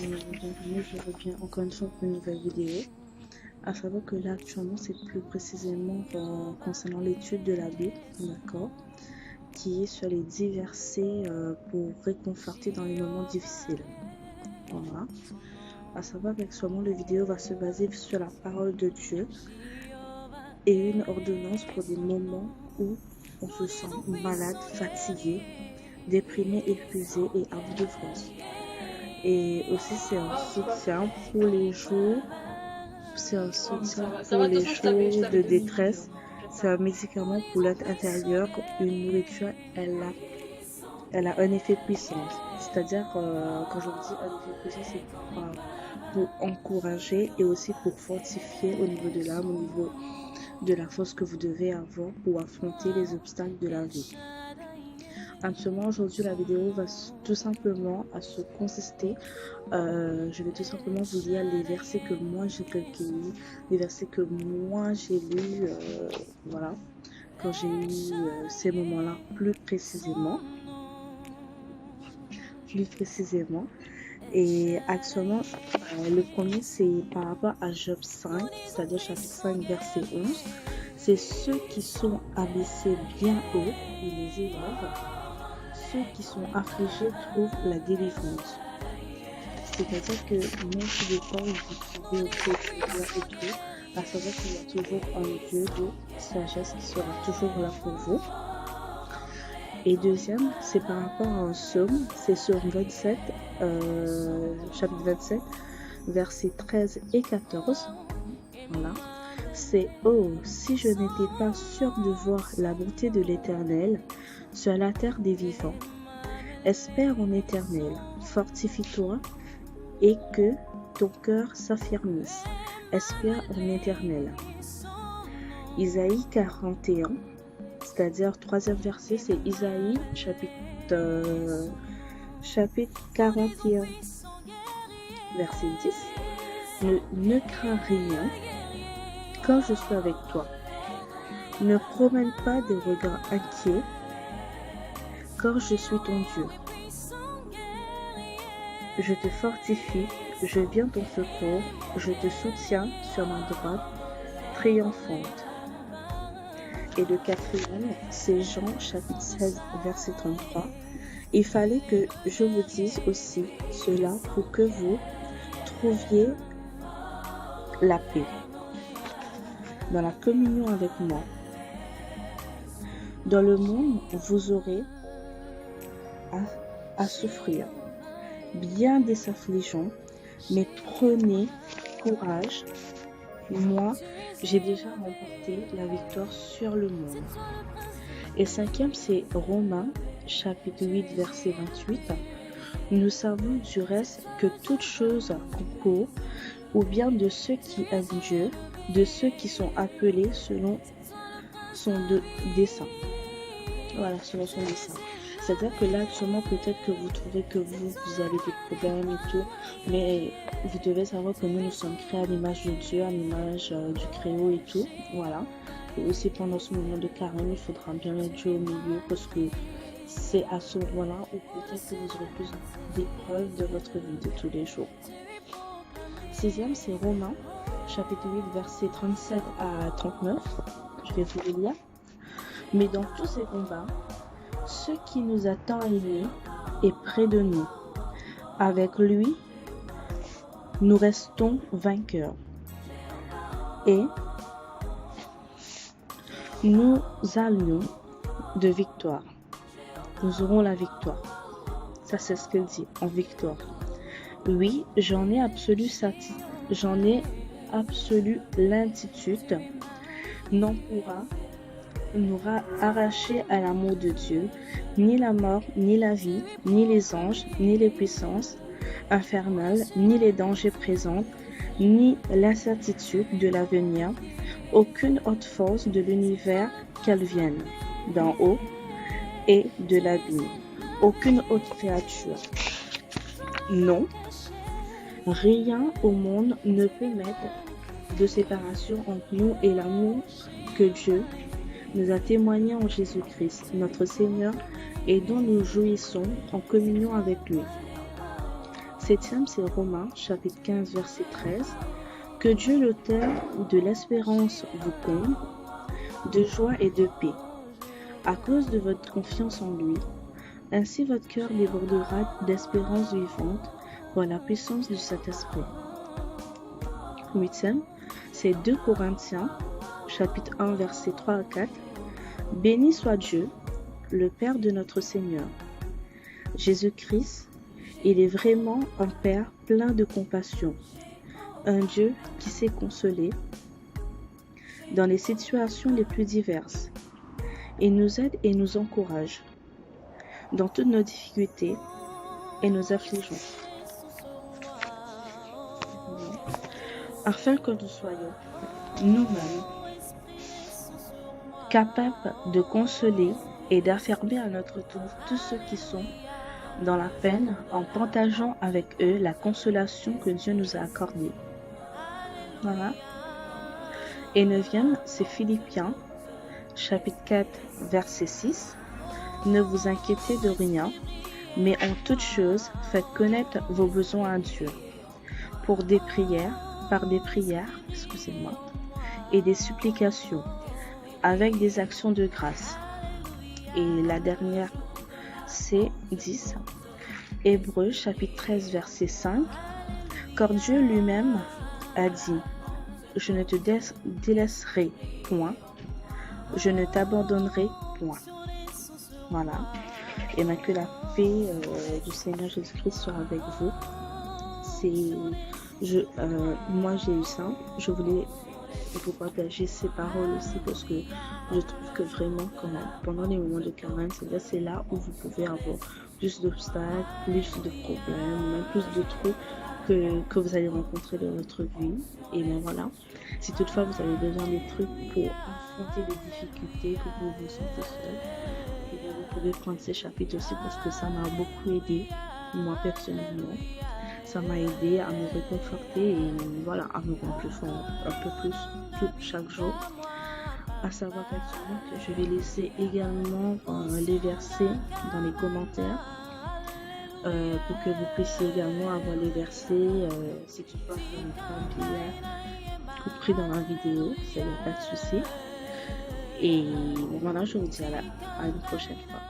Bienvenue, je reviens encore une fois pour une nouvelle vidéo. À savoir que là actuellement c'est plus précisément concernant l'étude de la Bible, d'accord, qui est sur les 10 versets pour réconforter dans les moments difficiles. Voilà. À savoir qu'actuellement la vidéo va se baser sur la parole de Dieu et une ordonnance pour des moments où on se sent malade, fatigué, déprimé, épuisé et à bout de force. Et aussi c'est un soutien pour les jours, c'est un soutien pour les jours de détresse, c'est un médicament pour l'être intérieur. Une nourriture, elle a un effet puissant. C'est-à-dire, quand je vous dis un effet puissant, c'est pour encourager et aussi pour fortifier au niveau de l'âme, au niveau de la force que vous devez avoir pour affronter les obstacles de la vie. Actuellement, aujourd'hui, la vidéo va tout simplement se consister. Je vais tout simplement vous lire les versets que moi j'ai recueillis, les versets que moi j'ai lus, voilà, quand j'ai eu ces moments-là plus précisément. Et actuellement, le premier c'est par rapport à Job 5, c'est-à-dire chapitre 5, verset 11. C'est ceux qui sont abaissés bien haut, ils les élèvent. Ceux qui sont affligés trouvent la délivrance. C'est-à-dire que même si des fois vous trouvez au quotidien et tout, à savoir qu'il y a toujours un Dieu de sagesse qui sera toujours là pour vous. Et deuxième, c'est par rapport à un psaume, c'est sur 27, chapitre 27, versets 13 et 14. Voilà. C'est « Oh, si je n'étais pas sûr de voir la bonté de l'Éternel sur la terre des vivants. Espère en l'Éternel, fortifie-toi et que ton cœur s'affermisse. Espère en l'Éternel. » Isaïe 41, c'est-à-dire troisième verset, c'est Isaïe chapitre 41, verset 10. Ne crains rien, quand je suis avec toi. Ne promène pas des regards inquiets, car je suis ton Dieu. Je te fortifie, je viens ton secours, je te soutiens sur ma droite triomphante. Et le quatrième, c'est Jean chapitre 16, verset 33. Il fallait que je vous dise aussi cela pour que vous trouviez la paix dans la communion avec moi. Dans le monde, vous aurez à souffrir bien des affligeants, mais prenez courage. Moi, j'ai déjà remporté la victoire sur le monde. Et cinquième, c'est Romains, chapitre 8, verset 28. Nous savons du reste que toute chose concourt au bien de ceux qui aiment Dieu, de ceux qui sont appelés selon son dessein. Voilà, selon son dessein. C'est-à-dire que là, actuellement, peut-être que vous trouvez que vous avez des problèmes et tout, mais vous devez savoir que nous sommes créés à l'image de Dieu, à l'image du Créateur et tout, voilà. Et aussi, pendant ce moment de carême, il faudra bien mettre Dieu au milieu, parce que c'est à ce moment-là où peut-être que vous aurez plus d'épreuves de votre vie de tous les jours. Sixième, c'est Romains, chapitre 8, versets 37 à 39. Je vais vous le lire. Mais dans tous ces combats, ce qui nous a tant aimés est près de nous. Avec lui, nous restons vainqueurs. Et nous allions de victoire. Nous aurons la victoire. Ça, c'est ce qu'il dit, en victoire. Oui, j'en ai absolu l'intitude. Non pourra nous arracher à l'amour de Dieu, ni la mort, ni la vie, ni les anges, ni les puissances infernales, ni les dangers présents, ni l'incertitude de l'avenir, aucune autre force de l'univers qu'elle vienne d'en haut et de l'abîme, aucune autre créature. Non, rien au monde ne peut mettre de séparation entre nous et l'amour que Dieu nous a témoigné en Jésus-Christ, notre Seigneur, et dont nous jouissons en communion avec lui. Septième, c'est Romains, chapitre 15, verset 13. Que Dieu, l'auteur de l'espérance, vous comble de joie et de paix, à cause de votre confiance en lui. Ainsi votre cœur débordera d'espérance vivante par la puissance du Saint-Esprit. Huitième, c'est 2 Corinthiens, chapitre 1, versets 3 à 4. Béni soit Dieu, le Père de notre Seigneur Jésus-Christ. Il est vraiment un Père plein de compassion, un Dieu qui sait consoler dans les situations les plus diverses. Il nous aide et nous encourage dans toutes nos difficultés et nos affligions, afin que nous soyons nous-mêmes capables de consoler et d'affermir à notre tour tous ceux qui sont dans la peine en partageant avec eux la consolation que Dieu nous a accordée. Voilà. Et neuvième, c'est Philippiens, chapitre 4, verset 6. Ne vous inquiétez de rien, mais en toute chose, faites connaître vos besoins à Dieu, par des prières, et des supplications, avec des actions de grâce. Et la dernière, c'est 10. Hébreux, chapitre 13, verset 5. Car Dieu lui-même a dit, je ne te délaisserai point, je ne t'abandonnerai point. Voilà. Et bien que la paix du Seigneur Jésus-Christ soit avec vous. Moi j'ai eu ça. Je voulais vous partager ces paroles aussi parce que je trouve que vraiment pendant les moments de carême, c'est là où vous pouvez avoir plus d'obstacles, plus de problèmes, même plus de trucs que vous allez rencontrer dans votre vie. Et bien voilà, si toutefois vous avez besoin de trucs pour affronter les difficultés, que vous vous sentez seul, et bien vous pouvez prendre ces chapitres aussi parce que ça m'a beaucoup aidé, moi personnellement. Ça m'a aidé à me réconforter et voilà, à me rendre plus fort, un peu plus chaque jour. À savoir qu'actuellement que je vais laisser également les versets dans les commentaires pour que vous puissiez également avoir les versets si tu vois qu'il n'y a pas bien compris dans la vidéo, ça n'y a pas de souci. Et voilà, je vous dis à une prochaine fois.